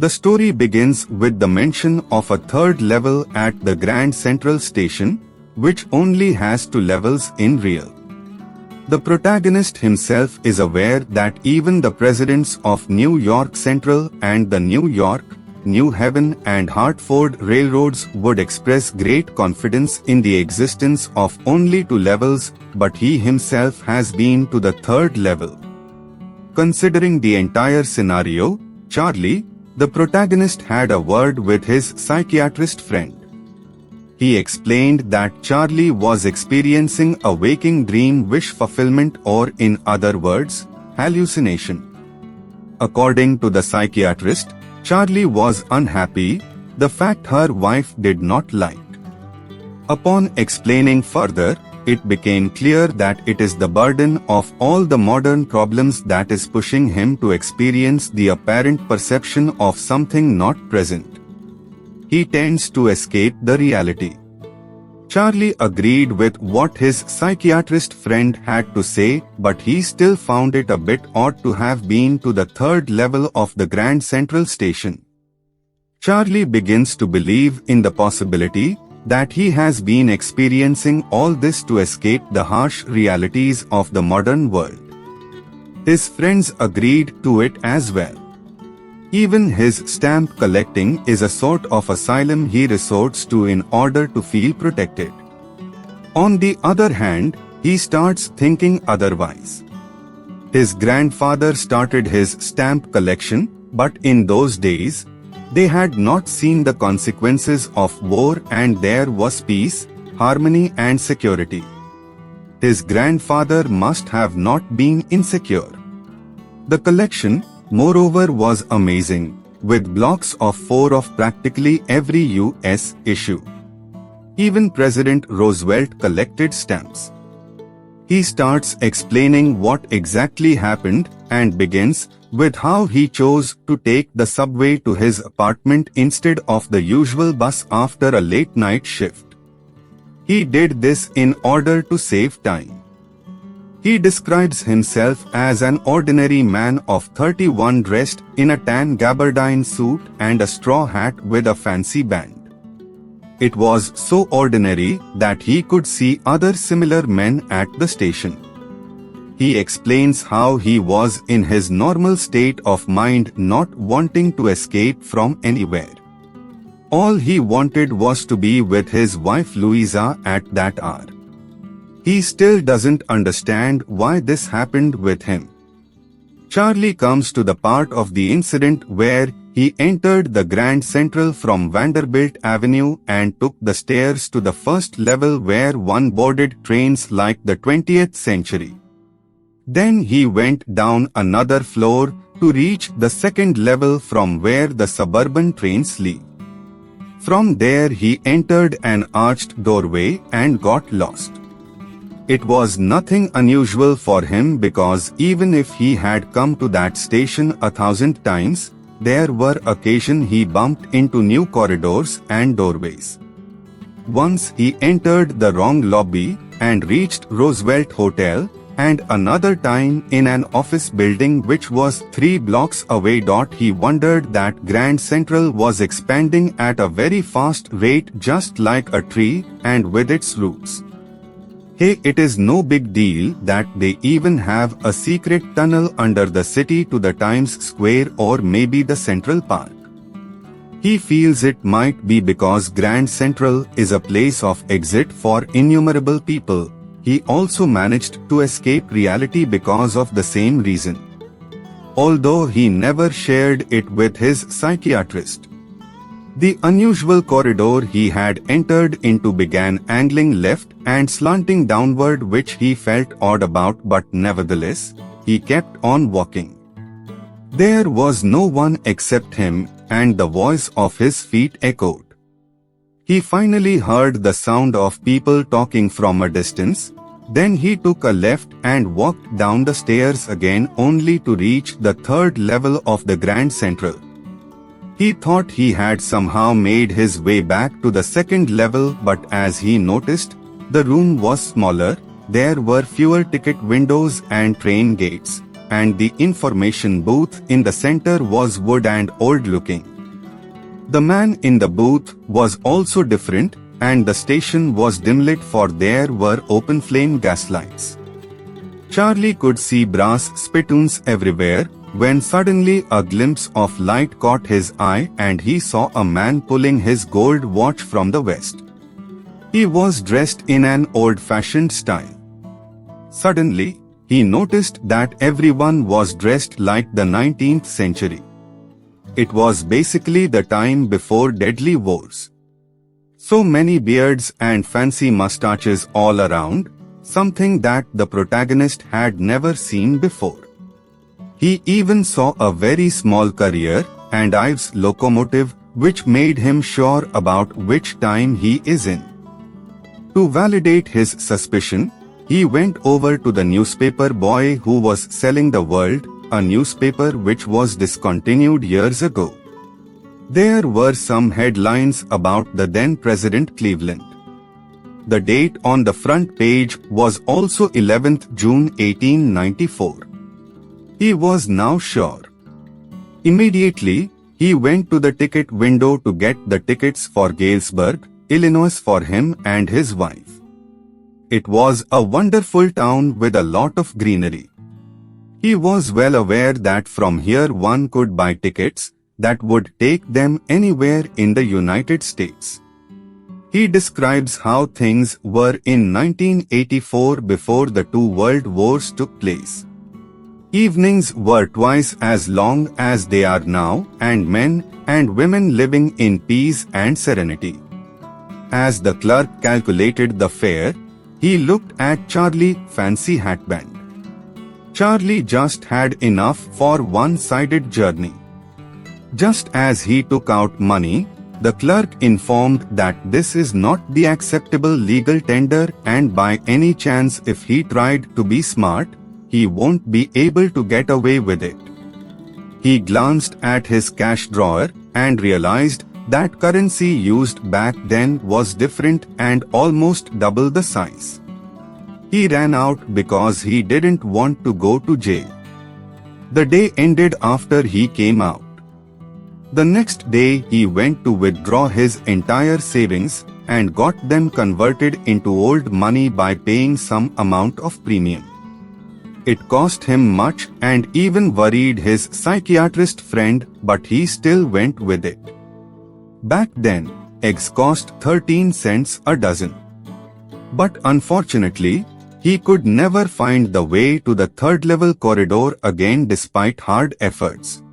The story begins with the mention of a third level at the Grand Central Station, which only has 2 levels in real. The protagonist himself is aware that even the presidents of New York Central and the New York, New Haven and Hartford railroads would express great confidence in the existence of only 2 levels, but he himself has been to the third level. Considering the entire scenario, Charlie, the protagonist, had a word with his psychiatrist friend. He explained that Charlie was experiencing a waking dream wish fulfillment, or in other words, hallucination. According to the psychiatrist, Charlie was unhappy, the fact her wife did not like. Upon explaining further, it became clear that it is the burden of all the modern problems that is pushing him to experience the apparent perception of something not present. He tends to escape the reality. Charlie agreed with what his psychiatrist friend had to say, but he still found it a bit odd to have been to the third level of the Grand Central Station. Charlie begins to believe in the possibility that he has been experiencing all this to escape the harsh realities of the modern world. His friends agreed to it as well. Even his stamp collecting is a sort of asylum he resorts to in order to feel protected. On the other hand, he starts thinking otherwise. His grandfather started his stamp collection, but in those days, they had not seen the consequences of war and there was peace, harmony and security. His grandfather must have not been insecure. The collection, moreover, was amazing, with blocks of 4 of practically every U.S. issue. Even President Roosevelt collected stamps. He starts explaining what exactly happened and begins with how he chose to take the subway to his apartment instead of the usual bus after a late night shift. He did this in order to save time. He describes himself as an ordinary man of 31 dressed in a tan gabardine suit and a straw hat with a fancy band. It was so ordinary that he could see other similar men at the station. He explains how he was in his normal state of mind, not wanting to escape from anywhere. All he wanted was to be with his wife Louisa at that hour. He still doesn't understand why this happened with him. Charlie comes to the part of the incident where he entered the Grand Central from Vanderbilt Avenue and took the stairs to the first level where one boarded trains like the 20th century. Then he went down another floor to reach the second level from where the suburban trains leave. From there he entered an arched doorway and got lost. It was nothing unusual for him because even if he had come to that station 1,000 times, there were occasions he bumped into new corridors and doorways. Once he entered the wrong lobby and reached Roosevelt Hotel, and another time in an office building which was 3 blocks away. He wondered that Grand Central was expanding at a very fast rate, just like a tree and with its roots. Hey, it is no big deal that they even have a secret tunnel under the city to the Times Square or maybe the Central Park. He feels it might be because Grand Central is a place of exit for innumerable people. He also managed to escape reality because of the same reason, although he never shared it with his psychiatrist. The unusual corridor he had entered into began angling left and slanting downward, which he felt odd about, but nevertheless, he kept on walking. There was no one except him, and the voice of his feet echoed. He finally heard the sound of people talking from a distance. Then he took a left and walked down the stairs again, only to reach the third level of the Grand Central. He thought he had somehow made his way back to the second level, but as he noticed, the room was smaller, there were fewer ticket windows and train gates, and the information booth in the center was wood and old-looking. The man in the booth was also different, and the station was dim-lit, for there were open flame gaslights. Charlie could see brass spittoons everywhere, when suddenly a glimpse of light caught his eye and he saw a man pulling his gold watch from the west. He was dressed in an old-fashioned style. Suddenly, he noticed that everyone was dressed like the 19th century. It was basically the time before deadly wars. So many beards and fancy mustaches all around, something that the protagonist had never seen before. He even saw a very small carrier and Ives locomotive, which made him sure about which time he is in. To validate his suspicion, he went over to the newspaper boy who was selling The World, a newspaper which was discontinued years ago. There were some headlines about the then President Cleveland. The date on the front page was also 11th June 1894. He was now sure. Immediately, he went to the ticket window to get the tickets for Galesburg, Illinois for him and his wife. It was a wonderful town with a lot of greenery. He was well aware that from here one could buy tickets that would take them anywhere in the United States. He describes how things were in 1984 before the two world wars took place. Evenings were twice as long as they are now, and men and women living in peace and serenity. As the clerk calculated the fare, he looked at Charlie's fancy hatband. Charlie just had enough for a one-sided journey. Just as he took out money, the clerk informed that this is not the acceptable legal tender, and by any chance if he tried to be smart, he won't be able to get away with it. He glanced at his cash drawer and realized that currency used back then was different and almost double the size. He ran out because he didn't want to go to jail. The day ended after he came out. The next day he went to withdraw his entire savings and got them converted into old money by paying some amount of premium. It cost him much and even worried his psychiatrist friend, but he still went with it. Back then, eggs cost 13 cents a dozen. But unfortunately, he could never find the way to the third-level corridor again despite hard efforts.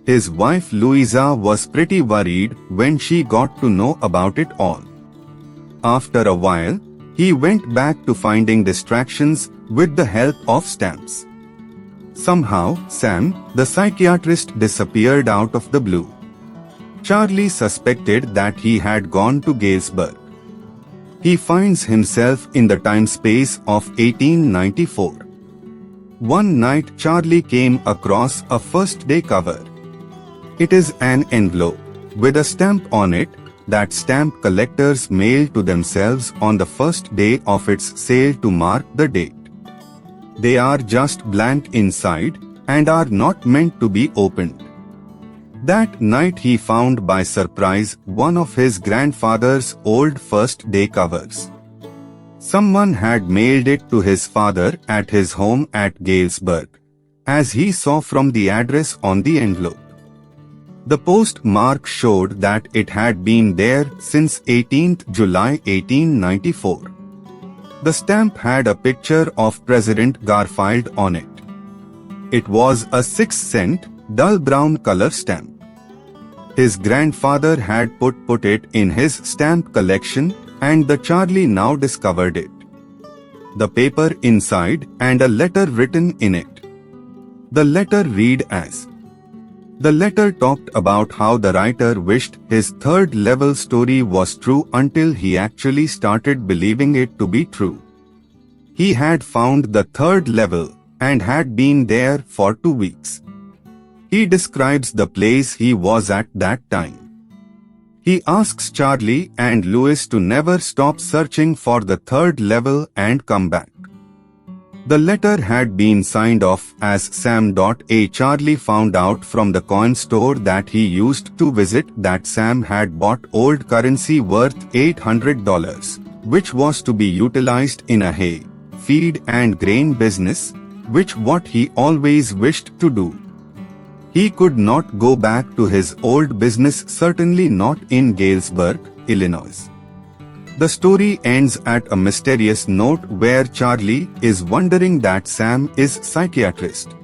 His wife Louisa was pretty worried when she got to know about it all. After a while, he went back to finding distractions with the help of stamps. Somehow, Sam, the psychiatrist, disappeared out of the blue. Charlie suspected that he had gone to Galesburg. He finds himself in the time-space of 1894. One night Charlie came across a first-day cover. It is an envelope with a stamp on it that stamp collectors mail to themselves on the first day of its sale to mark the date. They are just blank inside and are not meant to be opened. That night he found by surprise one of his grandfather's old first-day covers. Someone had mailed it to his father at his home at Galesburg, as he saw from the address on the envelope. The postmark showed that it had been there since 18th July 1894. The stamp had a picture of President Garfield on it. It was a 6-cent, dull brown color stamp. His grandfather had put it in his stamp collection, and the Charlie now discovered it. The paper inside and a letter written in it. The letter read as. The letter talked about how the writer wished his third-level story was true until he actually started believing it to be true. He had found the third level and had been there for 2 weeks. He describes the place he was at that time. He asks Charlie and Louis to never stop searching for the third level and come back. The letter had been signed off as Sam. A. Charlie found out from the coin store that he used to visit that Sam had bought old currency worth $800, which was to be utilized in a hay, feed and grain business, which what he always wished to do. He could not go back to his old business, certainly not in Galesburg, Illinois. The story ends at a mysterious note where Charlie is wondering that Sam is psychiatrist.